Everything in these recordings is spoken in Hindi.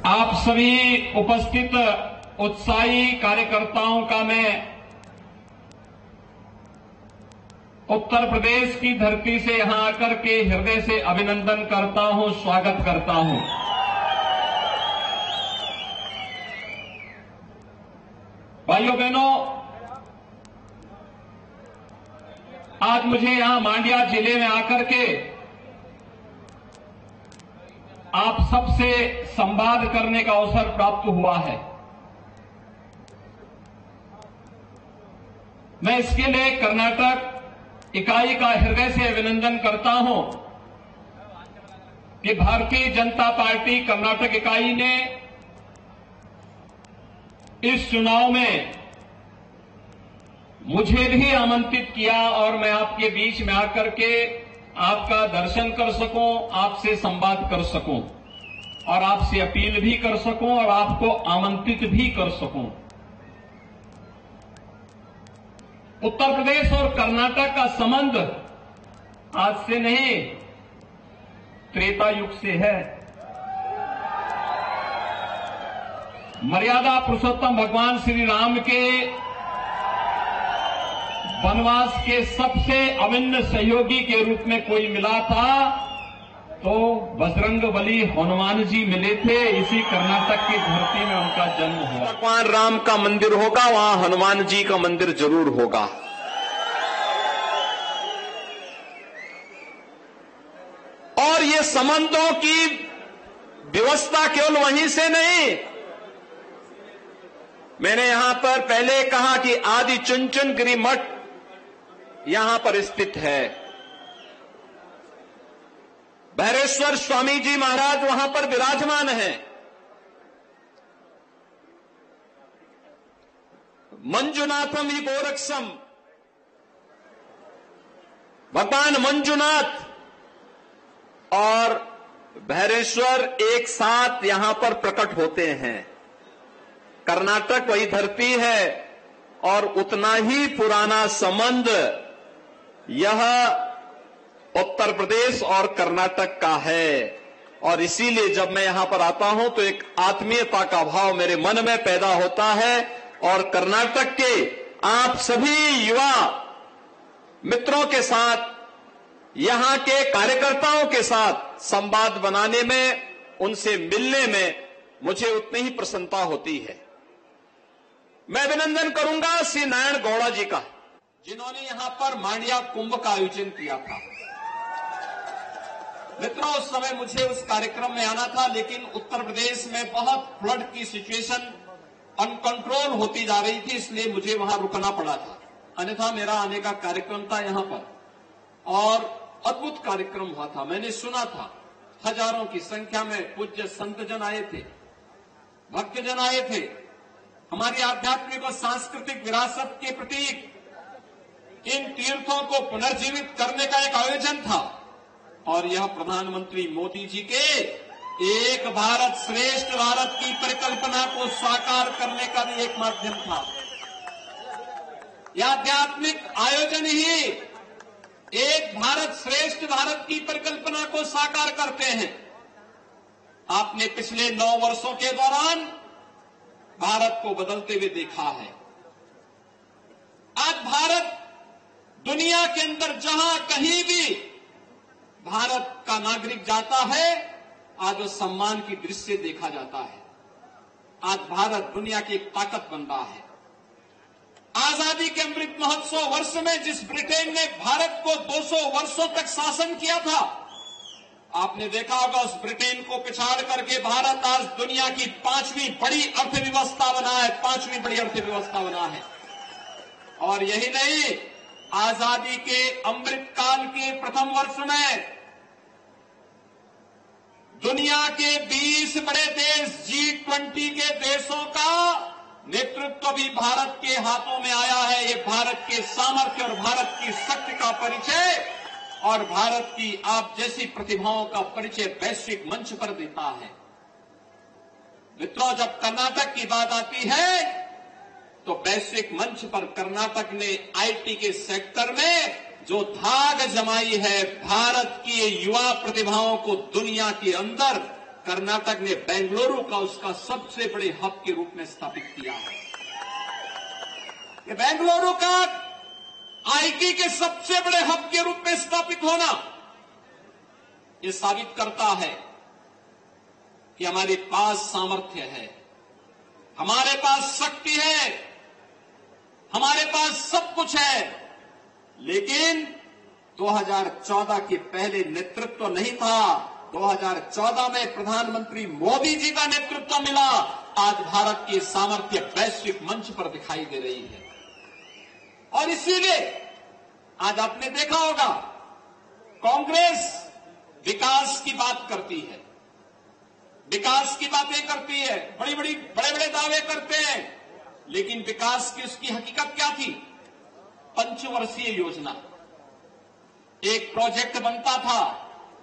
आप सभी उपस्थित उत्साही कार्यकर्ताओं का मैं उत्तर प्रदेश की धरती से यहां आकर के हृदय से अभिनंदन करता हूं, स्वागत करता हूं। भाइयों बहनों, आज मुझे यहां मांड्या जिले में आकर के आप सबसे संवाद करने का अवसर प्राप्त हुआ है। मैं इसके लिए कर्नाटक इकाई का हृदय से अभिनंदन करता हूं कि भारतीय जनता पार्टी कर्नाटक इकाई ने इस चुनाव में मुझे भी आमंत्रित किया और मैं आपके बीच में आकर के आपका दर्शन कर सकूं, आपसे संवाद कर सकूं और आपसे अपील भी कर सकूं और आपको आमंत्रित भी कर सकूं। उत्तर प्रदेश और कर्नाटक का संबंध आज से नहीं, त्रेता युग से है। मर्यादा पुरुषोत्तम भगवान श्री राम के वनवास के सबसे अभिन्न सहयोगी के रूप में कोई मिला था तो बजरंगबली हनुमान जी मिले थे। इसी कर्नाटक की धरती में उनका जन्म हुआ। भगवान राम का मंदिर होगा, वहां हनुमान जी का मंदिर जरूर होगा। और ये संबंधों की व्यवस्था केवल वहीं से नहीं, मैंने यहां पर पहले कहा कि आदि चुनचुनगिरी मठ यहां पर स्थित है। भैरेश्वर स्वामी जी महाराज वहां पर विराजमान हैं। मंजुनाथम ही गोरक्षम, भगवान मंजुनाथ और भैरेश्वर एक साथ यहां पर प्रकट होते हैं। कर्नाटक वही धरती है और उतना ही पुराना संबंध यह उत्तर प्रदेश और कर्नाटक का है। और इसीलिए जब मैं यहां पर आता हूं तो एक आत्मीयता का भाव मेरे मन में पैदा होता है और कर्नाटक के आप सभी युवा मित्रों के साथ, यहां के कार्यकर्ताओं के साथ संवाद बनाने में, उनसे मिलने में मुझे उतनी ही प्रसन्नता होती है। मैं अभिनंदन करूंगा श्री नारायण गौड़ा जी का, जिन्होंने यहां पर मांड्या कुंभ का आयोजन किया था। मित्रों, उस समय मुझे उस कार्यक्रम में आना था, लेकिन उत्तर प्रदेश में बहुत फ्लड की सिचुएशन अनकंट्रोल होती जा रही थी, इसलिए मुझे वहां रुकना पड़ा था। अन्यथा मेरा आने का कार्यक्रम था यहां पर और अद्भुत कार्यक्रम हुआ था। मैंने सुना था, हजारों की संख्या में पूज्य संतजन आए थे, भक्तजन आए थे। हमारी आध्यात्मिक और सांस्कृतिक विरासत के प्रतीक इन तीर्थों को पुनर्जीवित करने का एक आयोजन था और यह प्रधानमंत्री मोदी जी के एक भारत श्रेष्ठ भारत की परिकल्पना को साकार करने का भी एक माध्यम था। यह आध्यात्मिक आयोजन ही एक भारत श्रेष्ठ भारत की परिकल्पना को साकार करते हैं। आपने पिछले 9 वर्षों के दौरान भारत को बदलते हुए देखा है। आज भारत दुनिया के अंदर जहां कहीं भी भारत का नागरिक जाता है, आज वो सम्मान की दृष्टि से देखा जाता है। आज भारत दुनिया की एक ताकत बन रहा है। आजादी के अमृत महोत्सव वर्ष में जिस ब्रिटेन ने भारत को 200 वर्षों तक शासन किया था, आपने देखा होगा उस ब्रिटेन को पिछाड़ करके भारत आज दुनिया की 5वीं बड़ी अर्थव्यवस्था बना है, 5वीं बड़ी अर्थव्यवस्था बना है। और यही नहीं, आजादी के अमृत काल के प्रथम वर्ष में दुनिया के 20 बड़े देश G20 के देशों का नेतृत्व भी भारत के हाथों में आया है। ये भारत के सामर्थ्य और भारत की शक्ति का परिचय और भारत की आप जैसी प्रतिभाओं का परिचय वैश्विक मंच पर देता है। मित्रों, जब कर्नाटक की बात आती है तो वैश्विक मंच पर कर्नाटक ने आईटी के सेक्टर में जो धाक जमाई है, भारत की युवा प्रतिभाओं को दुनिया के अंदर कर्नाटक ने बेंगलुरु का उसका सबसे बड़े हब के रूप में स्थापित किया है। ये बेंगलुरु का आईटी के सबसे बड़े हब के रूप में स्थापित होना ये साबित करता है कि हमारे पास सामर्थ्य है, हमारे पास शक्ति है, हमारे पास सब कुछ है। लेकिन 2014 के पहले नेतृत्व नहीं था। 2014 में प्रधानमंत्री मोदी जी का नेतृत्व मिला। आज भारत की सामर्थ्य वैश्विक मंच पर दिखाई दे रही है और इसीलिए आज आपने देखा होगा कांग्रेस विकास की बात करती है, विकास की बातें करती है, बड़े बड़े दावे करते हैं, लेकिन विकास की उसकी हकीकत क्या थी? पंचवर्षीय योजना, एक प्रोजेक्ट बनता था,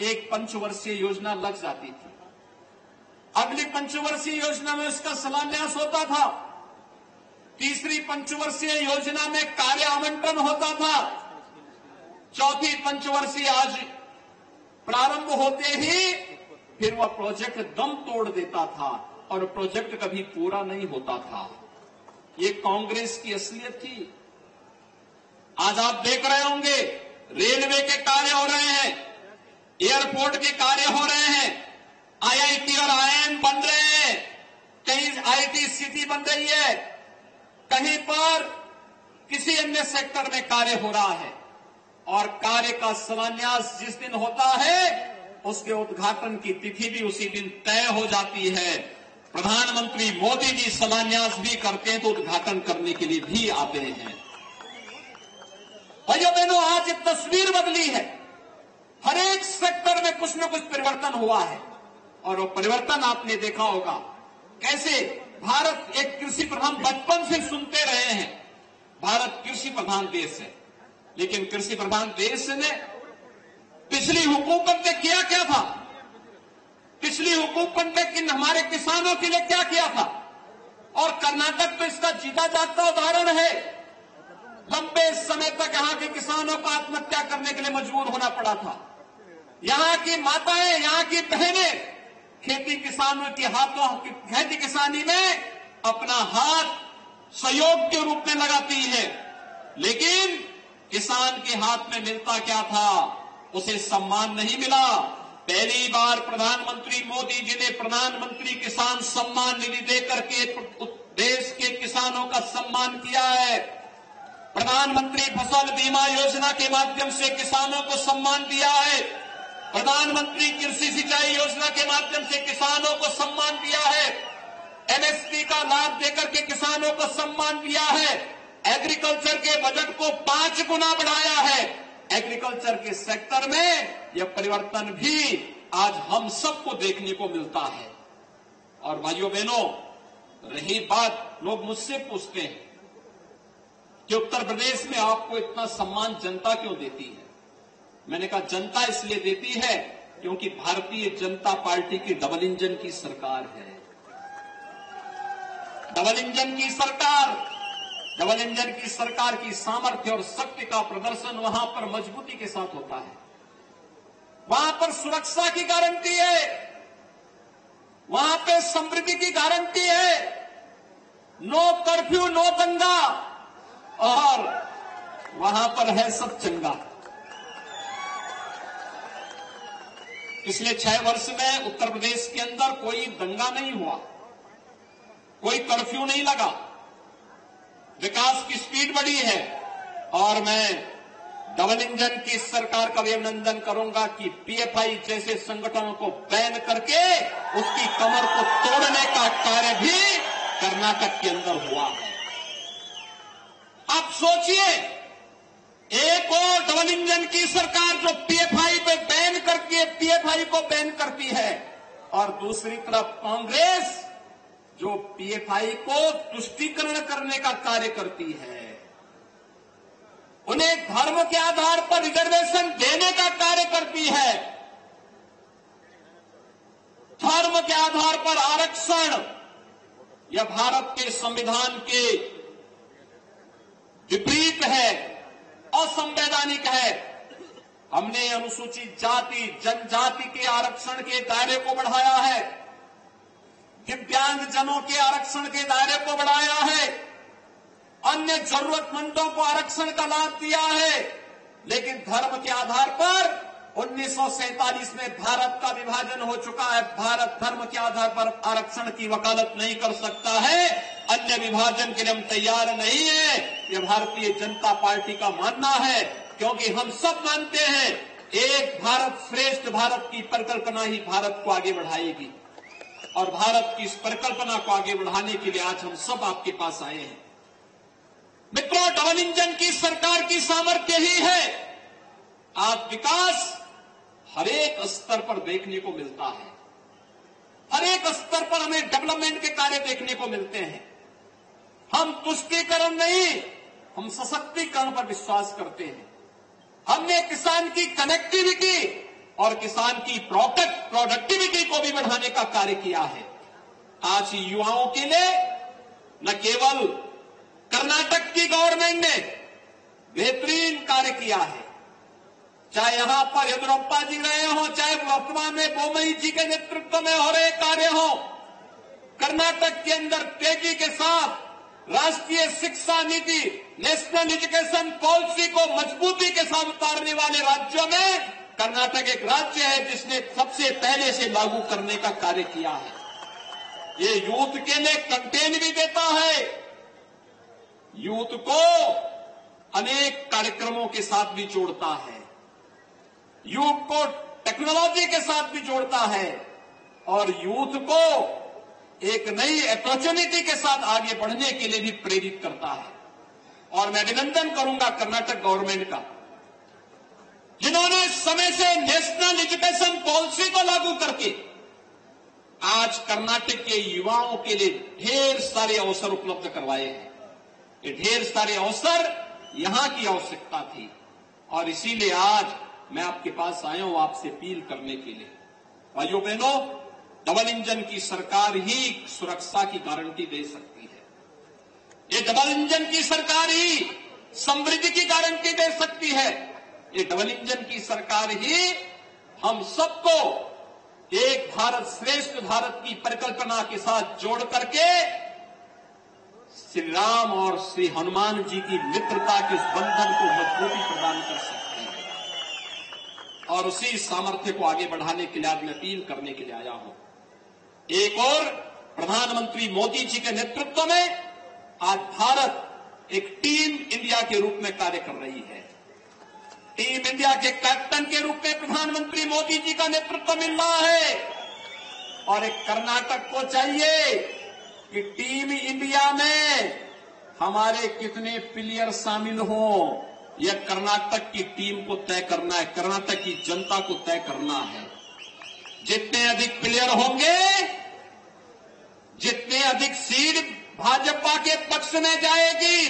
एक पंचवर्षीय योजना लग जाती थी, अगली पंचवर्षीय योजना में उसका शिलान्यास होता था, तीसरी पंचवर्षीय योजना में कार्य आवंटन होता था, चौथी पंचवर्षीय आज प्रारंभ होते ही फिर वह प्रोजेक्ट दम तोड़ देता था और प्रोजेक्ट कभी पूरा नहीं होता था। ये कांग्रेस की असलियत थी। आज आप देख रहे होंगे रेलवे के कार्य हो रहे हैं, एयरपोर्ट के कार्य हो रहे हैं, आईआईटी और आईआईएम बन रहे हैं, कहीं आईटी सिटी बन रही है, कहीं पर किसी अन्य सेक्टर में कार्य हो रहा है और कार्य का शिलान्यास जिस दिन होता है उसके उद्घाटन की तिथि भी उसी दिन तय हो जाती है। प्रधानमंत्री मोदी जी शिलान्यास भी करते हैं तो उद्घाटन करने के लिए भी आते हैं। भाइयों बहनों, आज एक तस्वीर बदली है, हर एक सेक्टर में कुछ न कुछ परिवर्तन हुआ है और वो परिवर्तन आपने देखा होगा कैसे भारत एक कृषि प्रधान, बचपन से सुनते रहे हैं भारत कृषि प्रधान देश है, लेकिन कृषि प्रधान देश ने पिछली हुकूमत ने किया क्या था? पिछली हुकूमत ने हमारे किसानों के लिए क्या किया था? और कर्नाटक तो इसका जीता जागता उदाहरण है। लंबे समय तक यहां के किसानों को आत्महत्या करने के लिए मजबूर होना पड़ा था। यहां की माताएं, यहां की बहनें खेती किसानों के हाथों खेती किसानी में अपना हाथ सहयोग के रूप में लगाती है, लेकिन किसान के हाथ में मिलता क्या था? उसे सम्मान नहीं मिला। पहली बार प्रधानमंत्री मोदी जी ने प्रधानमंत्री किसान सम्मान निधि देकर के देश के किसानों का सम्मान किया है। प्रधानमंत्री फसल बीमा योजना के माध्यम से किसानों को सम्मान दिया है। प्रधानमंत्री कृषि सिंचाई योजना के माध्यम से किसानों को सम्मान दिया है। एमएसपी का लाभ देकर के किसानों को सम्मान दिया है। एग्रीकल्चर के बजट को 5 गुना बढ़ाया है। एग्रीकल्चर के सेक्टर में यह परिवर्तन भी आज हम सबको देखने को मिलता है। और भाइयों बहनों, रही बात, लोग मुझसे पूछते हैं कि उत्तर प्रदेश में आपको इतना सम्मान जनता क्यों देती है? मैंने कहा जनता इसलिए देती है क्योंकि भारतीय जनता पार्टी की डबल इंजन की सरकार है। डबल इंजन की सरकार, डबल इंजन की सरकार की सामर्थ्य और शक्ति का प्रदर्शन वहां पर मजबूती के साथ होता है। वहां पर सुरक्षा की गारंटी है, वहां पे समृद्धि की गारंटी है, नो कर्फ्यू, नो दंगा, और वहां पर है सब चंगा। पिछले 6 वर्ष में उत्तर प्रदेश के अंदर कोई दंगा नहीं हुआ, कोई कर्फ्यू नहीं लगा, विकास की स्पीड बढ़ी है। और मैं डबल इंजन की सरकार का भी अभिनंदन करूंगा कि पीएफआई जैसे संगठनों को बैन करके उसकी कमर को तोड़ने का कार्य भी कर्नाटक के अंदर हुआ है। आप सोचिए, एक और डबल इंजन की सरकार जो पीएफआई पे बैन करती है, पीएफआई को बैन करती है, और दूसरी तरफ कांग्रेस जो पीएफआई को तुष्टीकरण करने का कार्य करती है, उन्हें धर्म के आधार पर रिजर्वेशन देने का कार्य करती है। धर्म के आधार पर आरक्षण यह भारत के संविधान के विपरीत है, असंवैधानिक है। हमने अनुसूचित जाति जनजाति के आरक्षण के दायरे को बढ़ाया है, दिव्यांगजनों के आरक्षण के दायरे को बढ़ाया है, अन्य जरूरतमंदों को आरक्षण का लाभ दिया है। लेकिन धर्म के आधार पर 1947 में भारत का विभाजन हो चुका है। भारत धर्म के आधार पर आरक्षण की वकालत नहीं कर सकता है। अन्य विभाजन के लिए हम तैयार नहीं है, यह भारतीय जनता पार्टी का मानना है, क्योंकि हम सब मानते हैं एक भारत श्रेष्ठ भारत की परिकल्पना ही भारत को आगे बढ़ाएगी। और भारत की इस परिकल्पना को आगे बढ़ाने के लिए आज हम सब आपके पास आए हैं। मित्रों, डबल इंजन की सरकार की सामर्थ्य ही है आज विकास हर एक स्तर पर देखने को मिलता है। हर एक स्तर पर हमें डेवलपमेंट के कार्य देखने को मिलते हैं। हम तुष्टीकरण नहीं, हम सशक्तिकरण पर विश्वास करते हैं। हमने किसान की कनेक्टिविटी और किसान की प्रोडक्टिविटी को भी बढ़ाने का कार्य किया है। आज युवाओं के लिए न केवल कर्नाटक की गवर्नमेंट ने बेहतरीन कार्य किया है, चाहे यहां पर येदियुरप्पा जी रहे हो, चाहे वर्तमान में बोम्मई जी के नेतृत्व में हो रहे कार्य हो। कर्नाटक के अंदर तेजी के साथ राष्ट्रीय शिक्षा नीति, नेशनल एजुकेशन पॉलिसी को मजबूती के साथ उतारने वाले राज्यों में कर्नाटक एक राज्य है जिसने सबसे पहले से लागू करने का कार्य किया है। ये यूथ के लिए कंटेन भी देता है, यूथ को अनेक कार्यक्रमों के साथ भी जोड़ता है, यूथ को टेक्नोलॉजी के साथ भी जोड़ता है और यूथ को एक नई अपॉर्चुनिटी के साथ आगे बढ़ने के लिए भी प्रेरित करता है। और मैं अभिनंदन करूंगा कर्नाटक गवर्नमेंट का, जिन्होंने समय से नेशनल एजुकेशन पॉलिसी को लागू करके आज कर्नाटक के युवाओं के लिए ढेर सारे अवसर उपलब्ध करवाए हैं। ये ढेर सारे अवसर यहां की आवश्यकता थी और इसीलिए आज मैं आपके पास आया हूं आपसे अपील करने के लिए। भाइयों बहनों, डबल इंजन की सरकार ही सुरक्षा की गारंटी दे सकती है। ये डबल इंजन की सरकार ही समृद्धि की गारंटी दे सकती है। ये डबल इंजन की सरकार ही हम सबको एक भारत श्रेष्ठ भारत की परिकल्पना के साथ जोड़ करके श्री राम और श्री हनुमान जी की मित्रता के उस बंधन को मजबूती प्रदान कर सकती है। और उसी सामर्थ्य को आगे बढ़ाने के लिए आज मैं अपील करने के लिए आया हूं। एक और प्रधानमंत्री मोदी जी के नेतृत्व में आज भारत एक टीम इंडिया के रूप में कार्य कर रही है। टीम इंडिया के कैप्टन के रूप में प्रधानमंत्री मोदी जी का नेतृत्व मिल रहा है और एक कर्नाटक को चाहिए कि टीम इंडिया में हमारे कितने प्लेयर शामिल हों, यह कर्नाटक की टीम को तय करना है, कर्नाटक की जनता को तय करना है। जितने अधिक प्लेयर होंगे, जितने अधिक सीट भाजपा के पक्ष में जाएगी,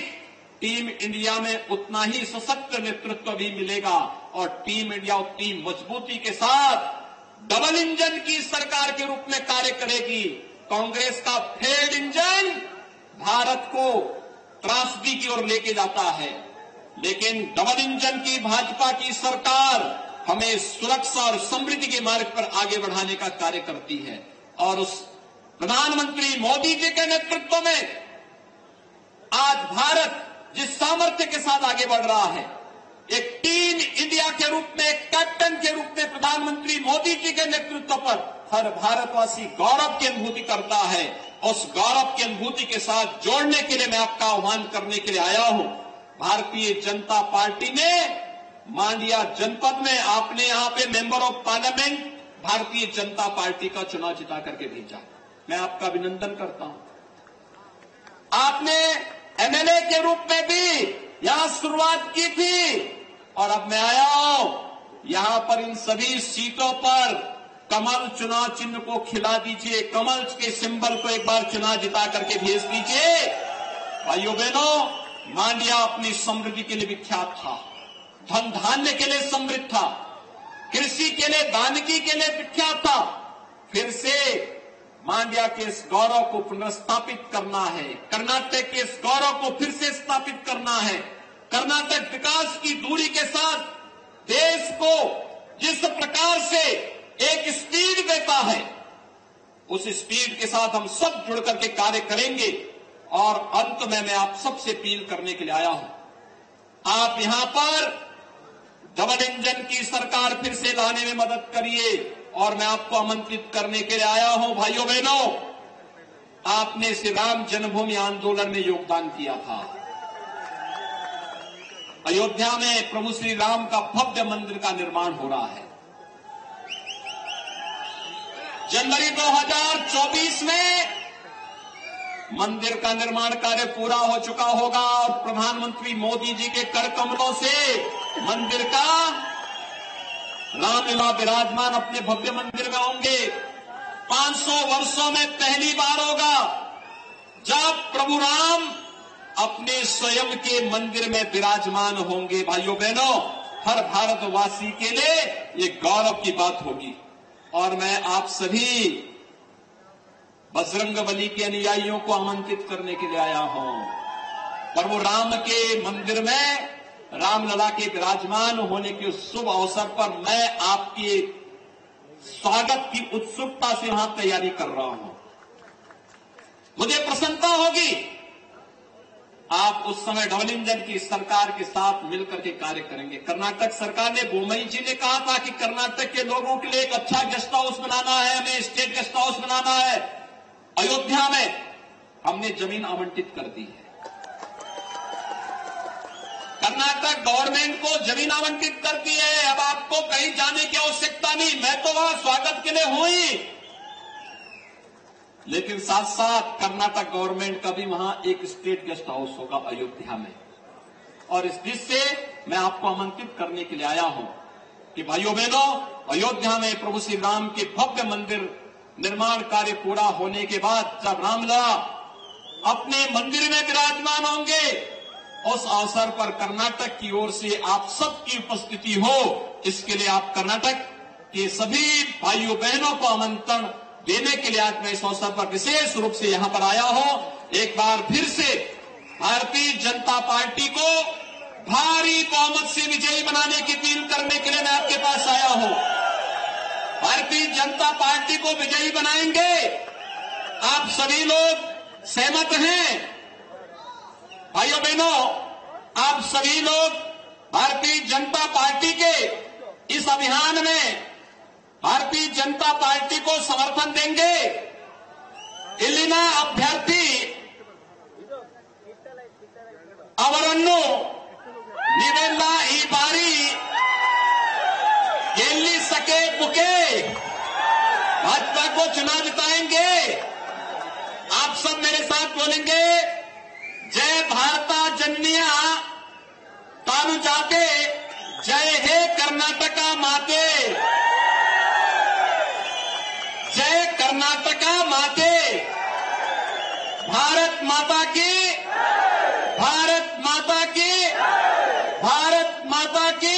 टीम इंडिया में उतना ही सशक्त नेतृत्व भी मिलेगा और टीम इंडिया उतनी मजबूती के साथ डबल इंजन की सरकार के रूप में कार्य करेगी। कांग्रेस का फेल्ड इंजन भारत को त्रासदी की ओर लेके जाता है, लेकिन डबल इंजन की भाजपा की सरकार हमें सुरक्षा और समृद्धि के मार्ग पर आगे बढ़ाने का कार्य करती है। और उस प्रधानमंत्री मोदी जी के नेतृत्व में आज भारत जिस सामर्थ्य के साथ आगे बढ़ रहा है, एक टीम इंडिया के रूप में, एक कैप्टन के रूप में प्रधानमंत्री मोदी जी के नेतृत्व पर हर भारतवासी गौरव की अनुभूति करता है। उस गौरव की अनुभूति के साथ जोड़ने के लिए मैं आपका आह्वान करने के लिए आया हूं। भारतीय जनता पार्टी ने मांडिया जनपद में आपने यहां पे member of parliament Bharatiya Janata party का चुनाव जिता करके भेजा, मैं आपका अभिनंदन करता हूं। आपने एमएलए के रूप में भी यहां शुरुआत की थी और अब मैं आया हूं, यहां पर इन सभी सीटों पर कमल चुनाव चिन्ह को खिला दीजिए, कमल के सिंबल को एक बार चुनाव जिता करके भेज दीजिए। भाइयों बहनों, मांडिया अपनी समृद्धि के लिए विख्यात था, धन धान्य के लिए समृद्ध था, कृषि के लिए, वानिकी के लिए विख्यात था। फिर से मांडिया के इस गौरव को पुनर्स्थापित करना है, कर्नाटक के इस गौरव को फिर से स्थापित करना है। कर्नाटक विकास की दूरी के साथ देश को जिस प्रकार से एक स्पीड देता है, उस स्पीड के साथ हम सब जुड़ करके कार्य करेंगे। और अंत में मैं आप सबसे अपील करने के लिए आया हूं, आप यहां पर डबल इंजन की सरकार फिर से लाने में मदद करिए। और मैं आपको आमंत्रित करने के लिए आया हूं, भाइयों बहनों, आपने श्री राम जन्मभूमि आंदोलन में योगदान किया था। अयोध्या में प्रभु श्री राम का भव्य मंदिर का निर्माण हो रहा है। जनवरी 2024 में मंदिर का निर्माण कार्य पूरा हो चुका होगा और प्रधानमंत्री मोदी जी के कर कमलों से मंदिर का रामलला विराजमान अपने भव्य मंदिर में होंगे। 500 वर्षों में पहली बार होगा जब प्रभु राम अपने स्वयं के मंदिर में विराजमान होंगे। भाइयों बहनों, हर भारतवासी के लिए ये गौरव की बात होगी। और मैं आप सभी बजरंगबली के अनुयायियों को आमंत्रित करने के लिए आया हूं। प्रभु राम के मंदिर में रामलला के विराजमान होने के शुभ अवसर पर मैं आपके स्वागत की उत्सुकता से वहां तैयारी कर रहा हूं। मुझे प्रसन्नता होगी आप उस समय डबल इंजन की सरकार के साथ मिलकर के कार्य करेंगे। कर्नाटक सरकार ने, बोमई जी ने कहा था कि कर्नाटक के लोगों के लिए एक अच्छा गेस्ट हाउस बनाना है, हमें स्टेट गेस्ट हाउस बनाना है। अयोध्या में हमने जमीन आवंटित कर दी है। कर्नाटक गवर्नमेंट को जमीन आवंटित कर दी है। अब आपको कहीं जाने की आवश्यकता नहीं, मैं तो वहां स्वागत के लिए हूं ही, लेकिन साथ साथ कर्नाटक गवर्नमेंट का भी वहां एक स्टेट गेस्ट हाउस होगा अयोध्या में। और इस दृष्टि से मैं आपको आमंत्रित करने के लिए आया हूं कि भाइयों बहनों, अयोध्या में प्रभु श्री राम के भव्य मंदिर निर्माण कार्य पूरा होने के बाद जब रामलला अपने मंदिर में विराजमान होंगे, उस अवसर पर कर्नाटक की ओर से आप सबकी उपस्थिति हो, इसके लिए आप कर्नाटक के सभी भाइयों बहनों को आमंत्रण देने के लिए आज मैं इस अवसर पर विशेष रूप से यहां पर आया हूं। एक बार फिर से भारतीय जनता पार्टी को भारी बहुमत से विजयी बनाने की अपील करने के लिए मैं आपके पास आया हूं। भारतीय जनता पार्टी को विजयी बनाएंगे। आप सभी लोग सहमत हैं? भाइयों बहनों, आप सभी लोग भारतीय जनता पार्टी के इस अभियान में भारतीय जनता पार्टी को समर्थन देंगे। इलिना अभ्यर्थी ಅವರನ್ನು ನೀವೆಲ್ಲ ಈ ಬಾರಿ ಗೆಲ್ಲಿಸಕ್ಕೆ ಮುಖೆ भाजपा को चुनाव जिताएंगे। आप सब मेरे साथ बोलेंगे, जय भारता जन्निया तानु जाते, जय हे कर्नाटका माते, जय कर्नाटका माते, भारत माता की, भारत माता की, भारत माता की।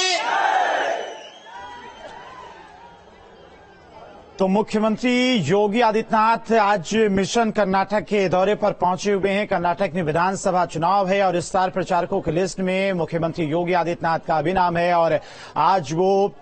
तो मुख्यमंत्री योगी आदित्यनाथ आज मिशन कर्नाटक के दौरे पर पहुंचे हुए हैं। कर्नाटक में विधानसभा चुनाव है और स्टार प्रचारकों की लिस्ट में मुख्यमंत्री योगी आदित्यनाथ का भी नाम है और आज वो